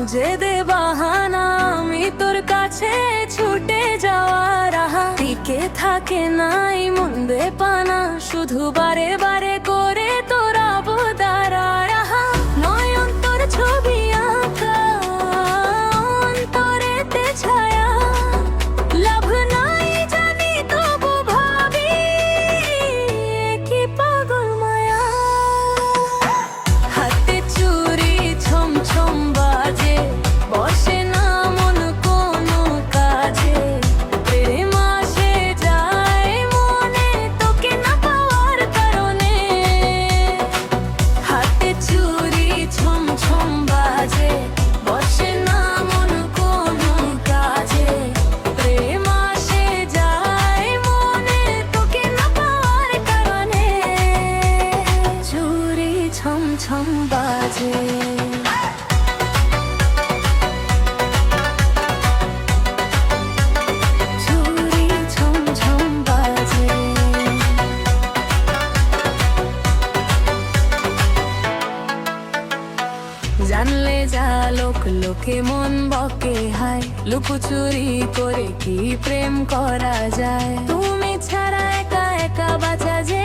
খুঁজে দে বাহানা, আমি তোর কাছে ছুটে যাওয়ার আহা। টিকে থাকে নাই মন বেপানা, শুধু বারে বারে করে তোর আবদার আহা। নয়ন তোর ছবি আঁকা অন্তরেতে ছায়া, লাভ নাই জানি তবু ভাবি কি পাগল মায়া। হাতে চুরি ছম ছম বাজে, বসে না মন কোনো কাজে। প্রেম আসে যায় মনে তোকে না পাওয়ার কারণে। হাতে চুরি ছম ছম বাজে, বসে না মন কোনো কাজে। প্রেম আসে যায় মনে তোকে না পাওয়ার কারণে। চুরি ছম ছম বাজে। চুরি ছম ছম বাজে। জানলে যা লোক লোকে মন বকে হায়, লুকোচুরি করে কি প্রেম করা যায়। তুমি ছাড়া একা একা বাঁচা যে